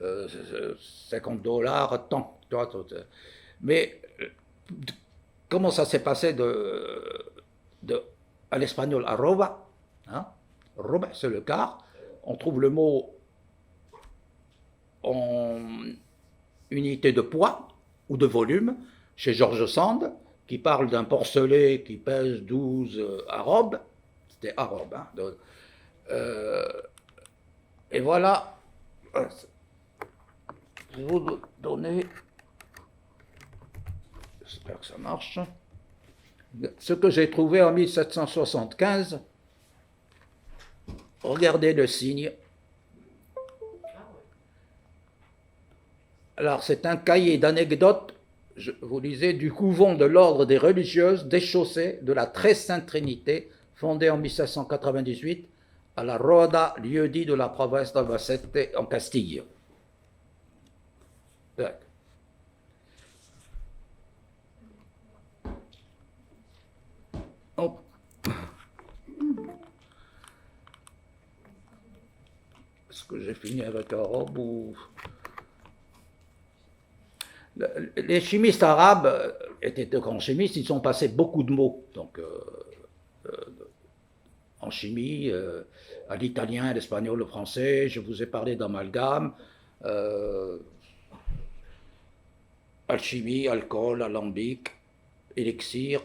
$50, tant. Mais comment ça s'est passé à l'espagnol arroba, hein? Roba, c'est le quart. On trouve le mot en unité de poids ou de volume chez George Sand, qui parle d'un porcelet qui pèse 12 arrobes. C'était arabe. Hein, et voilà. Je vais vous donner. J'espère que ça marche. Ce que j'ai trouvé en 1775. Regardez le signe. Alors, c'est un cahier d'anecdotes, je vous lisais, du couvent de l'ordre des religieuses déchaussées de la Très Sainte Trinité, fondée en 1798 à la Roda, lieu-dit de la province d'Albacete en Castille. Oh. Est-ce que j'ai fini avec arabe ou... Les chimistes arabes étaient de grands chimistes, ils ont passé beaucoup de mots. Donc, en chimie, à l'italien, à l'espagnol, au français, je vous ai parlé d'amalgame, alchimie, alcool, alambic, élixir.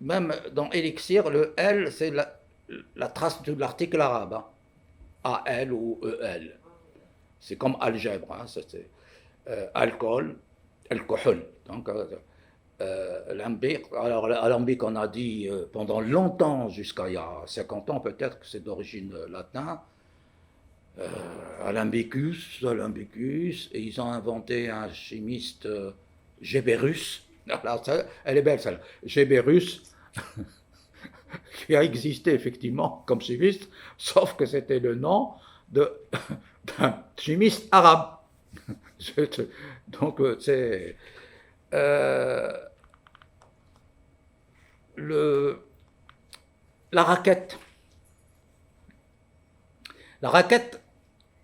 Même dans élixir, le L, c'est la trace de l'article arabe. Hein. AL ou EL. C'est comme algèbre. Hein, alcool, alcool. Donc, alambic. Alors, alambic, on a dit pendant longtemps, jusqu'à il y a 50 ans peut-être, que c'est d'origine latine. Alambicus, et ils ont inventé un chimiste Géberus. Alors, elle est belle celle-là. Géberus, qui a existé effectivement comme chimiste, sauf que c'était le nom d'un chimiste arabe. Donc, c'est la raquette. La raquette,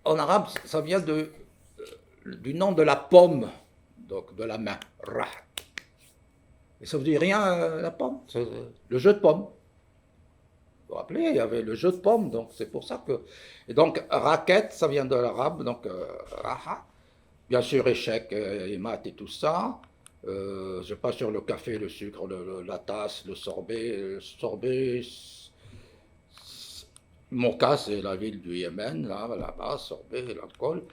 en arabe, ça vient du nom de la pomme, donc de la main. Rah. Et ça ne vous dit rien, la pomme? C'est le jeu de pommes. Vous vous rappelez, il y avait le jeu de pommes, donc c'est pour ça que... Et donc, raquette, ça vient de l'arabe, donc raha. Bien sûr, échec, et maths et tout ça. Je passe sur le café, le sucre, la tasse, le sorbet. Le sorbet, Mocha, c'est la ville du Yémen, là-bas, sorbet, l'alcool.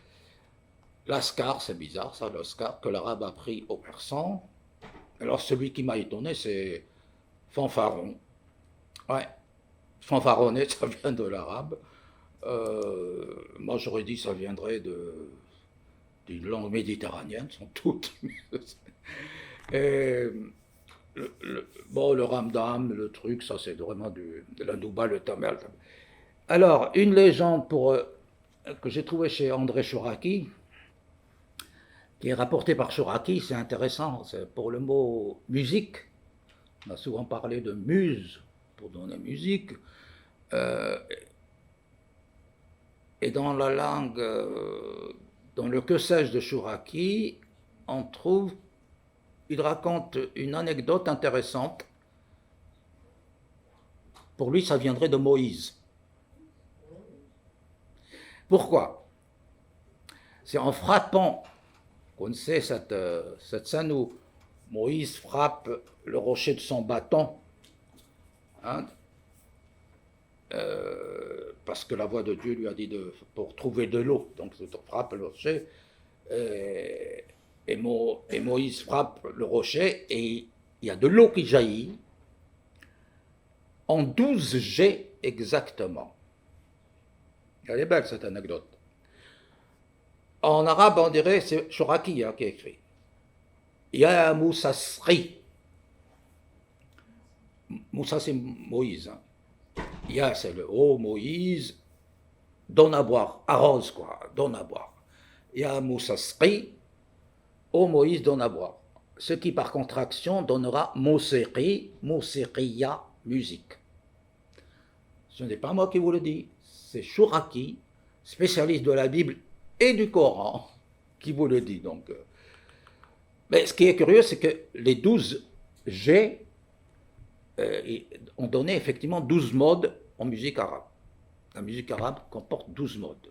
L'ascar, c'est bizarre ça, l'ascar, que l'arabe a pris au persan. Alors celui qui m'a étonné, c'est fanfaron. Ouais, fanfaronner, ça vient de l'arabe. Moi j'aurais dit ça viendrait d'une langue méditerranéenne, sans doute. Et bon, le ramdam, le truc, ça c'est vraiment de la nouba, le tamel. Alors, une légende que j'ai trouvée chez André Chouraki, qui est rapportée par Chouraki, c'est intéressant, c'est pour le mot musique. On a souvent parlé de muse pour donner musique. Et dans la langue, dans le que sais-je de Chouraki, il raconte une anecdote intéressante. Pour lui, ça viendrait de Moïse. Pourquoi? C'est en frappant, vous connaissez cette scène où Moïse frappe le rocher de son bâton, hein, parce que la voix de Dieu lui a dit pour trouver de l'eau, donc il frappe le rocher, et Moïse frappe le rocher, et il y a de l'eau qui jaillit, en 12 jets exactement. Elle est belle cette anecdote. En arabe, on dirait, c'est Chouraki qui a écrit. Ya Moussa Sri. Moussa, c'est Moïse. Hein. Ya, c'est le haut Moïse. Donne à boire. Arrose, quoi. Donne à boire. Ya Moussa Sri. Ô Moïse, donne à boire. Ce qui, par contraction, donnera Mousseri, Mousseriya, musique. Ce n'est pas moi qui vous le dis. C'est Chouraki, spécialiste de la Bible et du Coran, qui vous le dit. Donc, mais ce qui est curieux, c'est que les 12 G ont donné effectivement 12 modes en musique arabe. La musique arabe comporte 12 modes.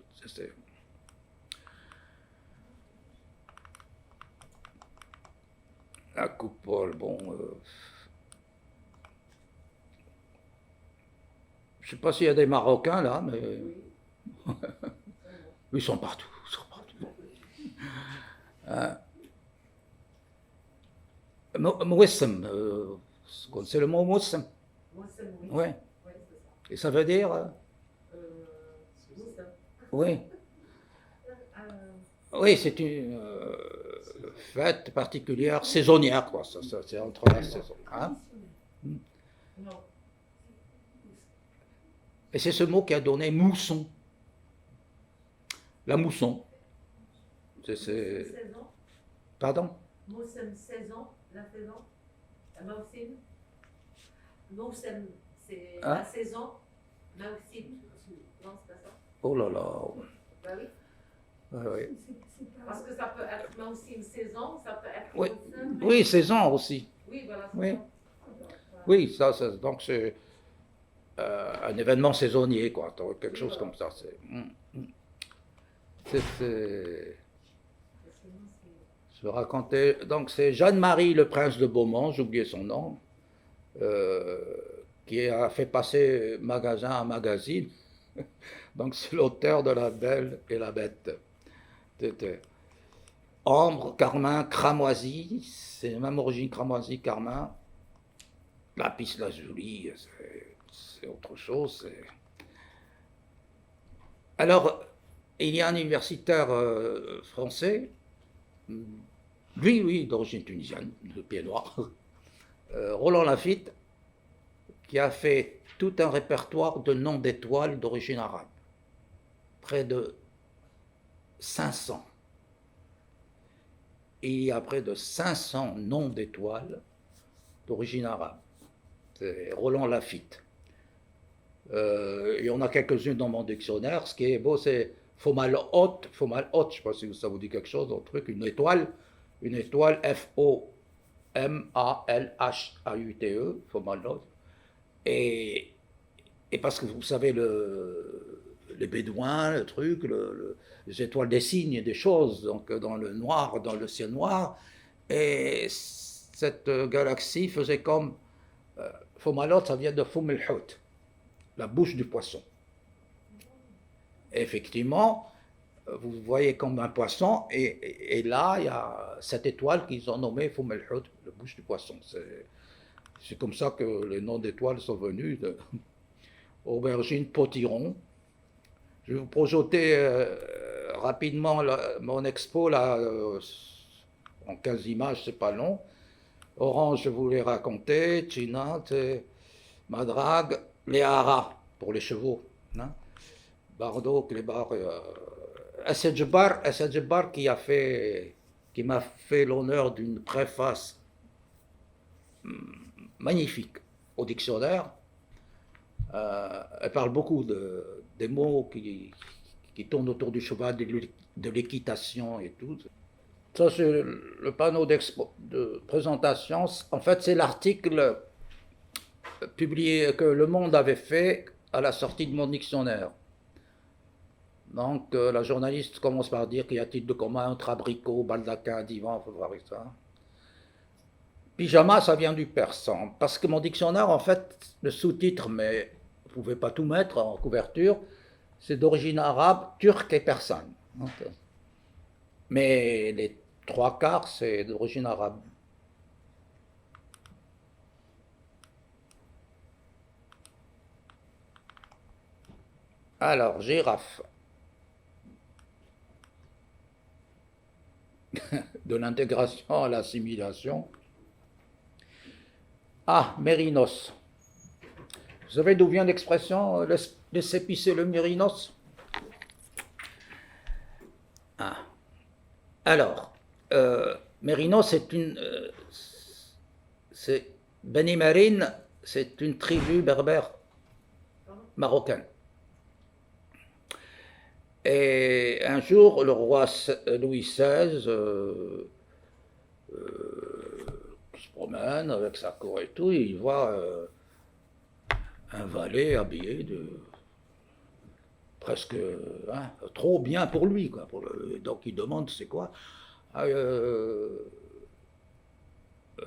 La coupole, bon... je ne sais pas s'il y a des Marocains là, mais... Ils sont partout. Mouissem, c'est le mot Mouissem. Moussem, oui. Oui. Ouais, c'est ça. Et ça veut dire Moussem. Oui. Oui, c'est une fête particulière, saisonnière, quoi. Ça, c'est entre la saison. Hein? Non. Et c'est ce mot qui a donné mousson. La mousson. Saison. Pardon? Moussem, saison, la saison. Moussem. Moussem, c'est la saison. Moussem. Non, c'est pas ça. Oh là là. Bah oui. Oui. Parce que ça peut être Moussem, saison, ça peut être Oui, Moussem. oui, saison aussi. Oui, voilà. Oui. Oui, donc c'est un événement saisonnier, quoi, quelque chose comme ça. Je vais raconter. Donc c'est Jeanne-Marie, le prince de Beaumont, j'ai oublié son nom, qui a fait passer magasin à magazine. Donc c'est l'auteur de La Belle et la Bête. Ambre, carmin, cramoisi, c'est même origine cramoisi, carmin. Lapis lazuli, c'est autre chose. Alors, il y a un universitaire français, lui, oui, d'origine tunisienne, de pied noir, Roland Lafitte, qui a fait tout un répertoire de noms d'étoiles d'origine arabe. Près de 500. Il y a près de 500 noms d'étoiles d'origine arabe. C'est Roland Lafitte. Il y en a quelques-unes dans mon dictionnaire. Ce qui est beau, c'est Fomalhaut. Fomalhaut, je ne sais pas si ça vous dit quelque chose, un truc, une étoile, F-O-M-A-L-H-A-U-T-E, Fomalhaut. Et parce que vous savez, les bédouins, le truc, les étoiles des signes, des choses, donc dans le noir, dans le ciel noir. Et cette galaxie faisait comme Fomalhaut, ça vient de Fum el-Hout, la bouche du poisson. effectivement, vous voyez comme un poisson, et là, il y a cette étoile qu'ils ont nommée Foum el Hout, le bouche du poisson. C'est comme ça que les noms d'étoiles sont venus, de aubergine potiron. Je vais vous projeter rapidement mon expo, là, en 15 images, c'est pas long. Orange, je vous l'ai raconté, China, Madrague, les haras pour les chevaux. Hein. Bardo, Clébar, Essed Jabbar qui m'a fait l'honneur d'une préface magnifique au dictionnaire. Elle parle beaucoup des mots qui tournent autour du cheval, de l'équitation et tout. Ça, c'est le panneau de présentation. En fait, c'est l'article publié que Le Monde avait fait à la sortie de mon dictionnaire. Donc, la journaliste commence par dire qu'il y a-t-il de commun entre abricot, baldaquin, divan, il faut voir ça. Pyjama, ça vient du persan. Parce que mon dictionnaire, en fait, le sous-titre, mais vous ne pouvez pas tout mettre en couverture, c'est d'origine arabe, turque et persane. Okay. Mais les 3/4, c'est d'origine arabe. Alors, girafe. De l'intégration à l'assimilation. Ah, mérinos. Vous savez d'où vient l'expression laisser pisser le mérinos? Ah. Alors, mérinos, c'est Beni Merin, c'est une tribu berbère marocaine. Et un jour, le roi Louis XVI qui se promène avec sa cour et tout, il voit un valet habillé presque trop bien pour lui, quoi. Donc il demande c'est quoi. Le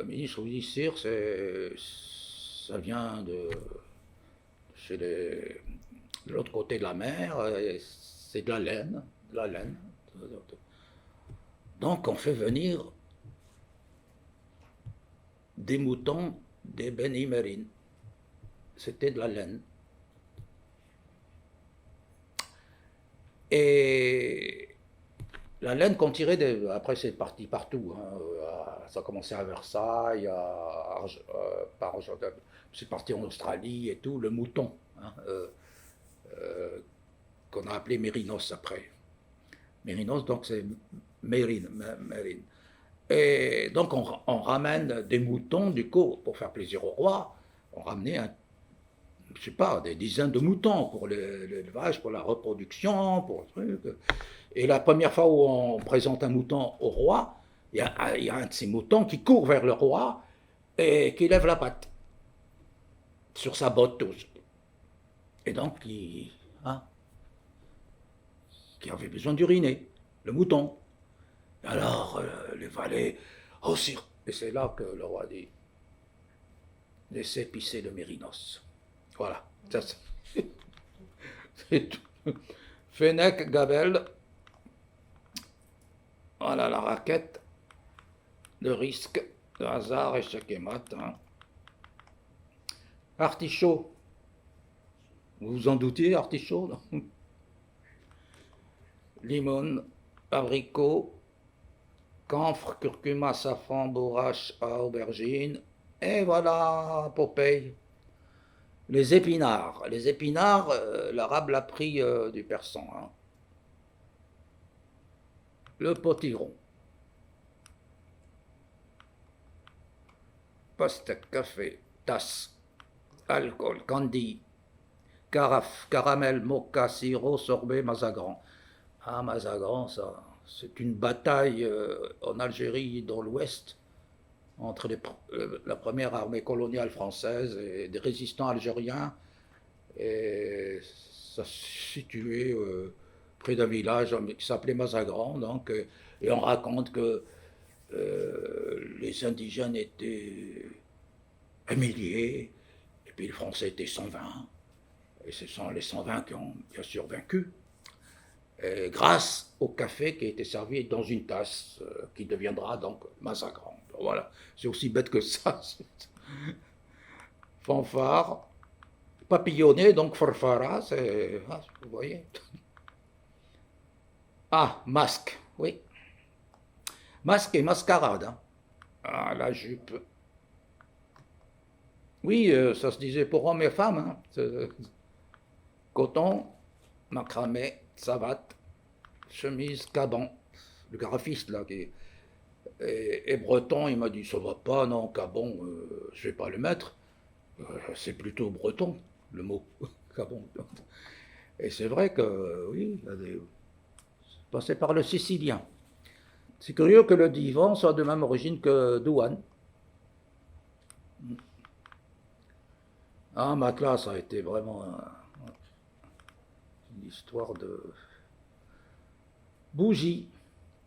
ministre lui dit sire, ça vient de l'autre côté de la mer. C'est de la laine, Donc on fait venir des moutons des Beni Merin. C'était de la laine. Et la laine qu'on tirait, après c'est parti partout. Ça a commencé à Versailles, c'est parti en Australie et tout, le mouton. Qu'on a appelé mérinos après. Mérinos, donc c'est mérine. Et donc on ramène des moutons, du coup, pour faire plaisir au roi, on ramenait, je sais pas, des dizaines de moutons pour l'élevage, pour la reproduction, pour le truc. Et la première fois où on présente un mouton au roi, il y a un de ces moutons qui court vers le roi et qui lève la patte sur sa botte. Et donc, qui avait besoin d'uriner, le mouton. Alors, les valets, oh sire, et c'est là que le roi dit, laissez pisser le mérinos. Voilà, ça c'est tout. Fennec, Gabelle, voilà la raquette, de risque, de hasard, échec et mat. Artichaut, vous vous en doutiez, artichaut, non? Limone, abricot, camphre, curcuma, safran, bourrache à aubergine, et voilà Popeye. Les épinards, l'arabe l'a pris du persan. Le potiron. Pastèque, café, tasse, alcool, candy, carafe, caramel, mocha, sirop, sorbet, mazagran. Ah, Mazagran, ça, c'est une bataille en Algérie, dans l'Ouest, entre la première armée coloniale française et des résistants algériens. Et ça se situait près d'un village qui s'appelait Mazagran. Donc, et on raconte que les indigènes étaient 1 millier, et puis les Français étaient 120. Et ce sont les 120 qui ont bien sûr vaincu. Et grâce au café qui a été servi dans une tasse, qui deviendra donc massacrant. Voilà, c'est aussi bête que ça. Fanfare, papillonné, donc farfara, c'est... Ah, vous voyez. Ah, masque, oui. Masque et mascarade. Hein. Ah, la jupe. Oui, ça se disait pour hommes et femmes. Hein. Coton, macramé, savate, chemise, caban. Le graphiste, là, qui est breton, il m'a dit, ça va pas, non, caban, je vais pas le mettre. C'est plutôt breton, le mot, caban. Et c'est vrai que, oui, il a passé par le sicilien. C'est curieux que le divan soit de même origine que Douane. Ah, ma classe a été vraiment une histoire de bougie.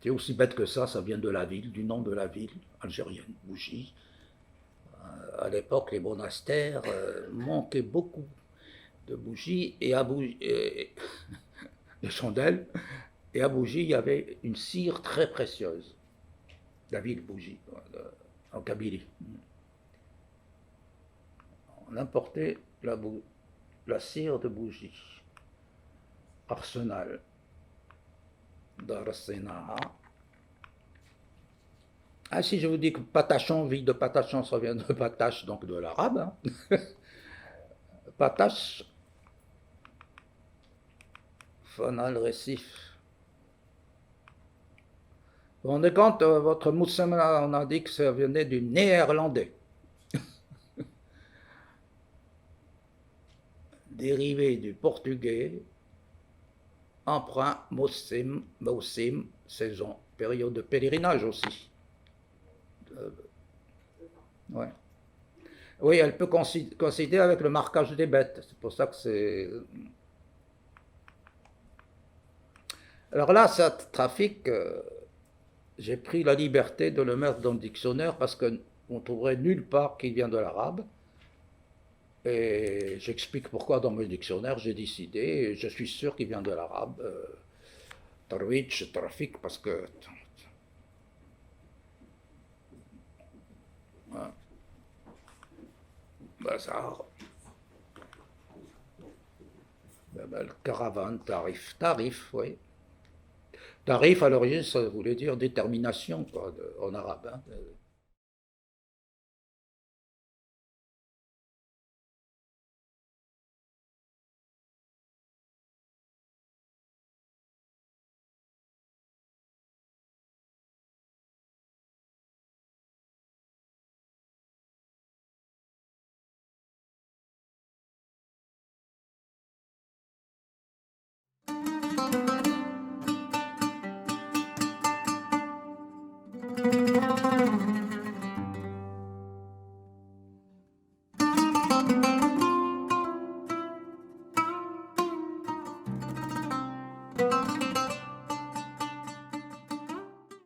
C'est aussi bête que ça vient de la ville, du nom de la ville algérienne, Bougie. À l'époque, les monastères manquaient beaucoup de bougies et de chandelles. Et à Bougie, il y avait une cire très précieuse. La ville Bougie, en Kabylie. On importait la cire de Bougie. Arsenal. Dar es-Sina'a. Ah, si je vous dis que Patachon, ville de Patachon, ça vient de Patache, donc de l'arabe. Hein. Patache. Fanal Récif. Vous vous rendez compte, votre Moussamla, on a dit que ça venait du néerlandais. Dérivé du portugais, emprunt, Mousim, saison, période de pèlerinage aussi. Ouais. Oui, elle peut coïncider avec le marquage des bêtes, c'est pour ça que c'est... Alors là, ce trafic, j'ai pris la liberté de le mettre dans le dictionnaire parce qu'on ne trouverait nulle part qu'il vient de l'arabe. Et j'explique pourquoi dans mon dictionnaire j'ai décidé, et je suis sûr qu'il vient de l'arabe, tarwich, trafic, parce que... Ouais. Bazar. Le caravane, tarif, oui. Tarif, à l'origine, ça voulait dire détermination, quoi, en arabe. Hein.